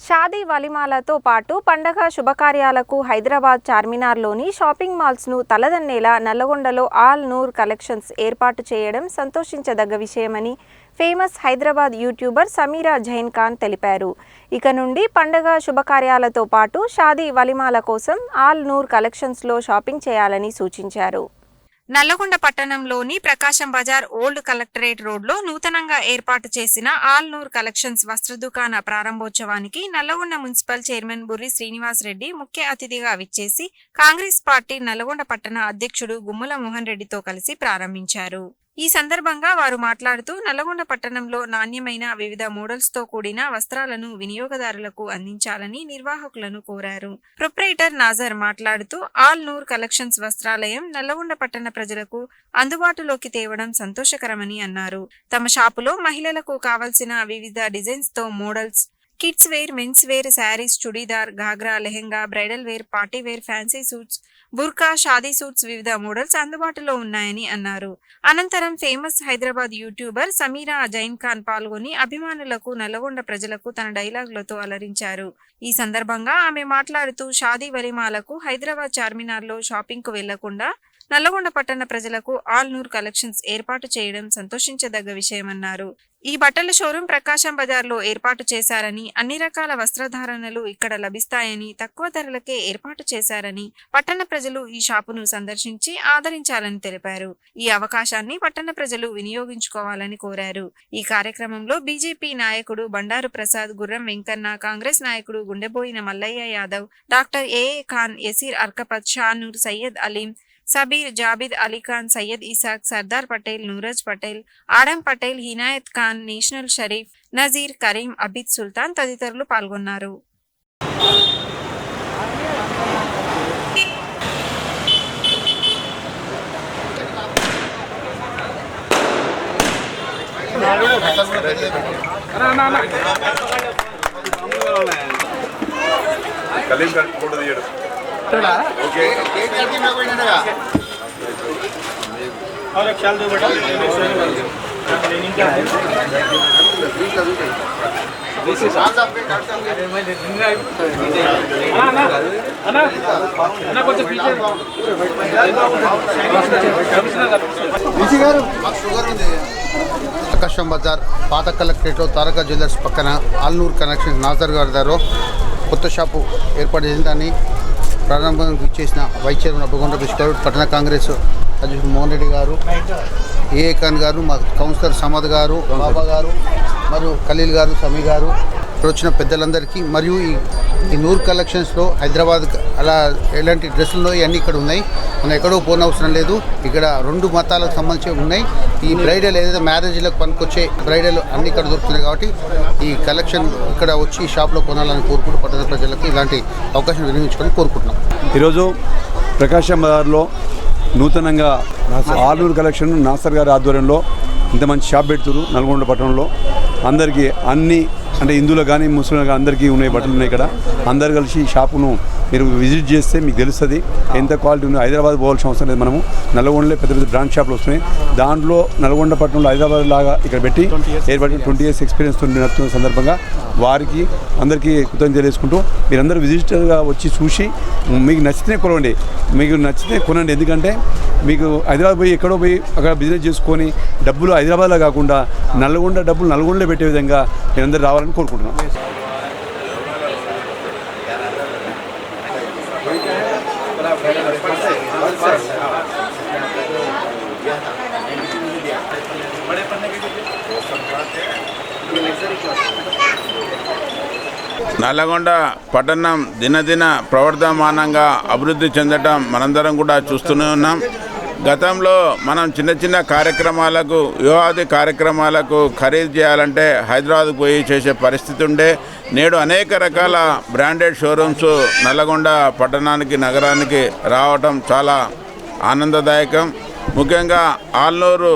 షాదీ వలిమాలతో పాటు పండగ శుభకార్యాలకు హైదరాబాద్ చార్మినార్లోని షాపింగ్ మాల్స్ను తలదన్నేలా నల్లగొండలో ఆల్ నూర్ కలెక్షన్స్ ఏర్పాటు చేయడం సంతోషించదగ్గ విషయమని ఫేమస్ హైదరాబాద్ యూట్యూబర్ సమీరా జైన్ ఖాన్ తెలిపారు. ఇక నుండి పండగ శుభకార్యాలతో పాటు షాదీ వలిమాల కోసం ఆల్ నూర్ కలెక్షన్స్లో షాపింగ్ చేయాలని సూచించారు. నల్లగొండ పట్టణంలోని ప్రకాశం బజార్ ఓల్డ్ కలెక్టరేట్ రోడ్లో నూతనంగా ఏర్పాటు చేసిన ఆల్ నూర్ కలెక్షన్స్ వస్త్ర దుకాణ ప్రారంభోత్సవానికి నల్లగొండ మున్సిపల్ చైర్మన్ బుర్రి శ్రీనివాస్ రెడ్డి ముఖ్య అతిథిగా విచ్చేసి కాంగ్రెస్ పార్టీ నల్లగొండ పట్టణ అధ్యక్షుడు గుమ్మల మోహన్ రెడ్డితో కలిసి ప్రారంభించారు. ఈ సందర్భంగా వారు మాట్లాడుతూ నల్లగొండ పట్టణంలో నాణ్యమైన వివిధ మోడల్స్తో కూడిన వస్త్రాలను వినియోగదారులకు అందించాలని నిర్వాహకులను కోరారు. ప్రొప్రైటర్ నాజర్ మాట్లాడుతూ ఆల్ నూర్ కలెక్షన్స్ వస్త్రాలయం నల్లగొండ పట్టణ ప్రజలకు అందుబాటులోకి తేవడం సంతోషకరమని అన్నారు. తమ షాపులో మహిళలకు కావలసిన వివిధ డిజైన్స్తో models, kids wear, men's wear, saris, churidar, ghagra, lehenga, bridal wear, party wear, fancy suits, burqa, shaadi suits వివిధ మోడల్స్ అందుబాటులో ఉన్నాయని అన్నారు. అనంతరం ఫేమస్ హైదరాబాద్ యూట్యూబర్ సమీరా జైన్ ఖాన్ పాల్గొని అభిమానులకు, నల్లగొండ ప్రజలకు తన డైలాగులతో అలరించారు. ఈ సందర్భంగా ఆమె మాట్లాడుతూ షాదీ వలిమాలకు హైదరాబాద్ చార్మినార్లో షాపింగ్కు వెళ్లకుండా నల్లగొండ పట్టణ ప్రజలకు ఆల్ నూర్ కలెక్షన్స్ ఏర్పాటు చేయడం సంతోషించదగ్గ విషయమన్నారు. ఈ బట్టల షోరూం ప్రకాశం బజార్లో ఏర్పాటు చేశారని, అన్ని రకాల వస్త్రధారణలు ఇక్కడ లభిస్తాయని, తక్కువ ధరలకే ఏర్పాటు చేశారని, పట్టణ ప్రజలు ఈ షాపును సందర్శించి ఆదరించాలని తెలిపారు. ఈ అవకాశాన్ని పట్టణ ప్రజలు వినియోగించుకోవాలని కోరారు. ఈ కార్యక్రమంలో బీజేపీ నాయకుడు బండారు ప్రసాద్, గుర్రం వెంకన్న, కాంగ్రెస్ నాయకుడు గుండెబోయిన మల్లయ్య యాదవ్, డాక్టర్ ఏఏ ఖాన్, యసీర్ అర్కపత్, షానూర్, సయ్యద్ అలీం, सबीर, जाबिद अली खान, सैयद इसाक, सरदार पटेल, नूरज पटेल, आडम पटेल, हिनायत खान, नेशनल शरीफ, नजीर, करीम, अबिद सुल्तान तदितरुलु पाल्गొన్నారు. ओके केक करके मैं कोई नहीं और एक ख्याल दो बेटा ट्रेनिंग क्या है दिस इज आज आपके काट संगे मैं ना कुछ पीछे बीसी गाరు మాకు షుగర్ ఉంది. ప్రకాశం బజార్ పాత కలెక్టరేట్లో తారక జ్యువెలర్స్ పక్కన ఆల్ నూర్ కనెక్షన్ నాజర్ గారి దగ్గర కొత్త షాపు ఏర్పాటు చేసిన దాన్ని ప్రారంభంగా ఇచ్చేసిన వైస్ చైర్మన్ అబ్బగొండ గారు, పట్టణ కాంగ్రెస్ అధ్యక్షుడు మోహన్ రెడ్డి గారు, ఏఏ ఖాన్ గారు, మా కౌన్సిలర్ సమద్ గారు, బాబా గారు, మరియు ఖలీల్ గారు, సమీ గారు, ఇక్కడ వచ్చిన పెద్దలందరికీ, మరియు ఈ నూర్ కలెక్షన్స్లో హైదరాబాద్ అలా ఎలాంటి డ్రెస్సులు ఇవన్నీ ఇక్కడ ఉన్నాయి. మనం ఎక్కడో పోనవసరం లేదు. ఇక్కడ రెండు మతాలకు సంబంధించి ఉన్నాయి. ఈ బ్రైడల్ ఏదైతే మ్యారేజ్లకు పనికొచ్చే బ్రైడల్ అన్ని ఇక్కడ దొరుకుతున్నాయి. కాబట్టి ఈ కలెక్షన్ ఇక్కడ వచ్చి ఈ షాప్లో కొనాలని కోరుకుంటూ పట్టణ ప్రజలకు ఇలాంటి అవకాశం వినియోగించుకొని కోరుకుంటున్నాం. ఈరోజు ప్రకాశం బజార్లో నూతనంగా ఆల్ నూర్ కలెక్షన్ నాసర్ గారి ఆధ్వర్యంలో ఇంత మంచి షాప్ పెడుతున్నారు. నల్గొండ పట్టణంలో అందరికీ అన్ని అంటే హిందువులు కానీ ముస్లింలు కానీ అందరికీ ఉన్నాయి బట్టలు ఉన్నాయి. ఇక్కడ అందరు కలిసి ఈ షాపును మీరు విజిట్ చేస్తే మీకు తెలుస్తుంది ఎంత క్వాలిటీ ఉందో. హైదరాబాద్ పోవాల్సిన అవసరం లేదు. మనము నల్గొండలో పెద్ద పెద్ద బ్రాండ్ షాపులు వస్తున్నాయి. దాంట్లో నల్గొండ పట్టణంలో హైదరాబాద్ లాగా ఇక్కడ పెట్టి ఏర్పడిన 20 years ఎక్స్పీరియన్స్ నడుతున్న సందర్భంగా వారికి అందరికీ కృతజ్ఞతలు తెలియజేసుకుంటూ మీరందరూ విజిటర్గా వచ్చి చూసి మీకు నచ్చితే కొనండి, మీకు నచ్చితే కొనండి. ఎందుకంటే మీకు హైదరాబాద్ పోయి ఎక్కడో పోయి అక్కడ బిజినెస్ చేసుకొని డబ్బులు హైదరాబాద్లో కాకుండా నల్గొండ డబ్బులు నల్గొండలో పెట్టే విధంగా మీరందరూ రావాలని కోరుకుంటున్నాం. నల్లగొండ పట్టణం దినదిన ప్రవర్ధమానంగా అభివృద్ధి చెందటం మనందరం కూడా చూస్తూనే ఉన్నాం. గతంలో మనం చిన్న చిన్న కార్యక్రమాలకు, వివాహాది కార్యక్రమాలకు ఖరీదు చేయాలంటే హైదరాబాద్కు పోయి చేసే పరిస్థితి ఉండే. నేడు అనేక రకాల బ్రాండెడ్ షోరూమ్స్ నల్లగొండ పట్టణానికి, నగరానికి రావటం చాలా ఆనందదాయకం. ముఖ్యంగా ఆల్ నూర్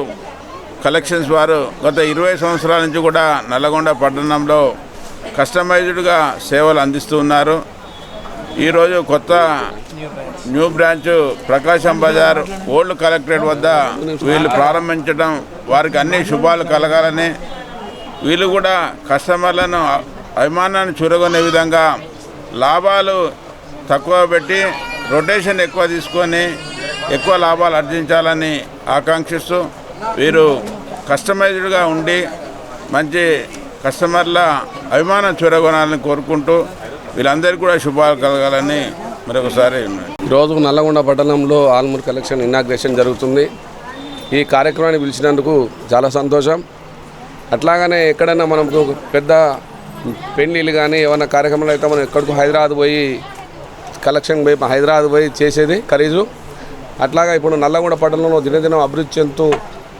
కలెక్షన్స్ వారు గత 20 సంవత్సరాల నుంచి కూడా నల్లగొండ పట్టణంలో కస్టమైజ్డ్గా సేవలు అందిస్తూ ఉన్నారు. ఈరోజు కొత్త న్యూ బ్రాంచ్ ప్రకాశం బజార్ ఓల్డ్ కలెక్టరేట్ వద్ద వీళ్ళు ప్రారంభించడం వారికి అన్ని శుభాలు కలగాలని, వీళ్ళు కూడా కస్టమర్లను అభిమానాన్ని చూరగొనే విధంగా లాభాలు తక్కువ పెట్టి రొటేషన్ ఎక్కువ తీసుకొని ఎక్కువ లాభాలు ఆర్జించాలని ఆకాంక్షిస్తూ వీరు కస్టమైజ్డ్గా ఉండి మంచి కస్టమర్ల అభిమానం చూరగొనాలని కోరుకుంటూ వీళ్ళందరికీ కూడా శుభాలు కలగాలని మరొకసారి. ఈరోజు నల్లగొండ పట్టణంలో ఆల్మూర్ కలెక్షన్ ఇనాగ్రేషన్ జరుగుతుంది. ఈ కార్యక్రమాన్ని పిలిచినందుకు చాలా సంతోషం. అట్లాగనే ఎక్కడైనా మనకు పెద్ద పెళ్ళిళ్ళు కానీ ఏమైనా కార్యక్రమాలు అయితే మనం ఎక్కడికి హైదరాబాద్ పోయి కలెక్షన్ పోయి హైదరాబాద్ పోయి చేసేది ఖరీదు. అట్లాగా ఇప్పుడు నల్లగొండ పట్టణంలో దినదినం అభివృద్ధి చెందుతూ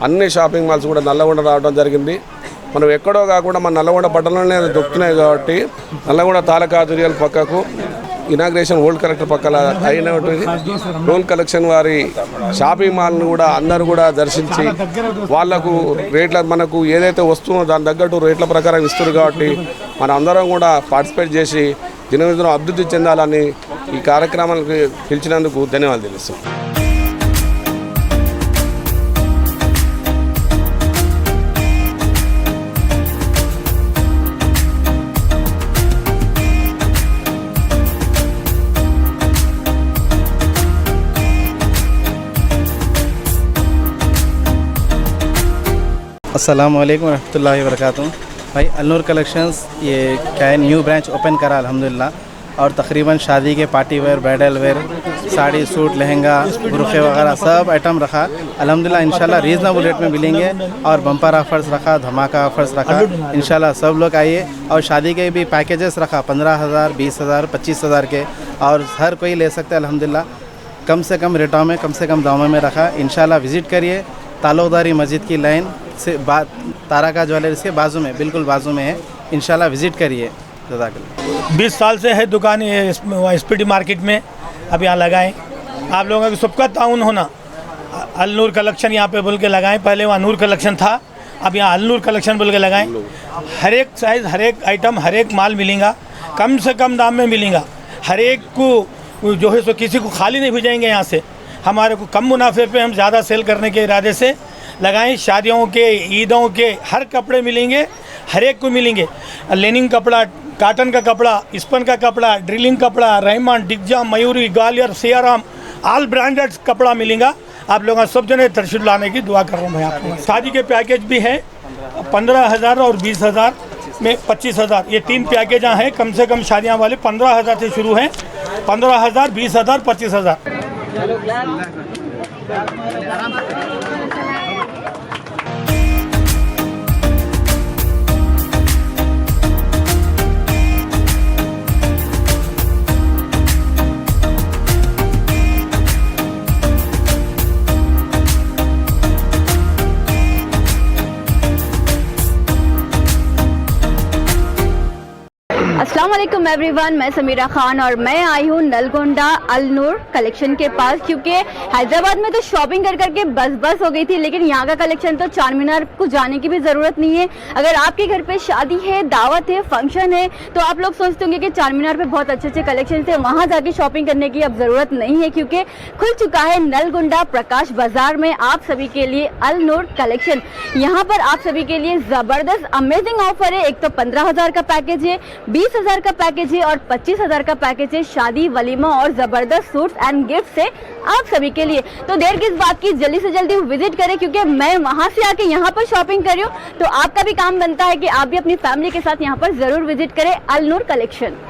అన్ని షాపింగ్ మాల్స్ కూడా నల్లగొండ రావడం జరిగింది. మనం ఎక్కడో కాకుండా మన నల్లగొండ పట్టణంలోనే దొరుకుతున్నాయి కాబట్టి నల్లగొండ తాలూకా ఆధ్వర్యాల పక్కకు ఇనాగ్రేషన్ ఓల్డ్ కలెక్టర్ పక్కన అయినటువంటి ఓల్డ్ కలెక్షన్ వారి షాపింగ్ మాల్ను కూడా అందరూ కూడా దర్శించి వాళ్లకు రేట్ల మనకు ఏదైతే వస్తుందో దాని తగ్గట్టు రేట్ల ప్రకారం ఇస్తారు కాబట్టి మన అందరం కూడా పార్టిసిపేట్ చేసి దినదినం అభివృద్ధి చెందాలని ఈ కార్యక్రమానికి పిలిచినందుకు ధన్యవాదాలు తెలుస్తాం. अस्सलाम वालेकुम रहमतुल्लाहि वबरकातुहू। भाई अलनूर कलेक्शंस ये क्या है न्यू ब्रांच ओपन करा अल्हम्दुलिल्लाह और तकरीबन शादी के party wear bridal wear sari suit lehenga बुरखे वगैरह सब आइटम रखा अल्हम्दुलिल्लाह। इंशाल्लाह रीज़नेबल रेट में मिलेंगे और बम्पर ऑफर्स रखा, धमाका ऑफर्स रखा। इंशाल्लाह सब लोग आइए और शादी के भी पैकेजेस रखा 15,000 20,000 25,000 के और हर कोई ले सकते हैं अल्हम्दुलिल्लाह। कम से कम रेटों में कम से कम दामों में रखा। इंशाल्लाह विज़िट करिए। तालोदारी मस्जिद की लाइन से तारका ज्वेलर्स के बाजू में बिल्कुल बाजू में है। इंशाल्लाह विज़िट करिए। 20 साल से है दुकान ये एसपीडी मार्केट में। अब यहाँ लगाएं, आप लोगों का सबका ताउन होना। अलनूर कलेक्शन यहाँ पे बोल के लगाएं। पहले वहाँ नूर कलेक्शन था, अब यहाँ अलनूर कलेक्शन बोल के लगाएं। हर एक साइज़ हर एक आइटम हर एक माल मिलेगा, कम से कम दाम में मिलेगा। हर एक को जो है सो किसी को खाली नहीं भेजेंगे यहाँ से। हमारे को कम मुनाफे पे हम ज़्यादा सेल करने के इरादे से लगाएं। शादियों के ईदों के हर कपड़े मिलेंगे, हर एक को मिलेंगे। लेनिंग कपड़ा, काटन का कपड़ा, स्पन का कपड़ा, ड्रिलिंग कपड़ा, रहमान, डिग्जा, मयूरी, ग्वालियर, सियाराम ऑल ब्रांडेड कपड़ा मिलेगा। आप लोगों सब जने तशरीफ लाने की दुआ कर रहा हूँ मैं आपको। शादी के पैकेज भी है 15,000 और 20,000 में 25,000 ये 3 पैकेज हैं। कम से कम शादियाँ वाले 15,000 से शुरू हैं। 15,000 20,000 25,000। अस्सलाम वालेकुम एवरीवन, मैं समीरा खान और मैं आई हूँ नलगोंडा अलनूर कलेक्शन के पास। क्योंकि हैदराबाद में तो शॉपिंग कर करके बस हो गई थी, लेकिन यहाँ का कलेक्शन तो चार मीनार को जाने की भी ज़रूरत नहीं है। अगर आपके घर पे शादी है, दावत है, फंक्शन है, तो आप लोग सोचते होंगे कि चार मीनार पे बहुत अच्छे अच्छे कलेक्शन है, वहाँ जाके शॉपिंग करने की अब ज़रूरत नहीं है। क्योंकि खुल चुका है नलगोंडा प्रकाश बाजार में आप सभी के लिए अलनूर कलेक्शन। यहाँ पर आप सभी के लिए ज़बरदस्त अमेजिंग ऑफर है। एक तो 15,000 का पैकेज है, 20,000 का पैकेज है और 25,000 का पैकेज है। शादी, वलीमा और जबरदस्त सूट्स एंड गिफ्ट्स है आप सभी के लिए। तो देर किस बात की, जल्दी से जल्दी विजिट करें। क्योंकि मैं वहां से आके यहाँ पर शॉपिंग कर रही हूँ, तो आपका भी काम बनता है कि आप भी अपनी फैमिली के साथ यहाँ पर जरूर विजिट करें अलनूर कलेक्शन।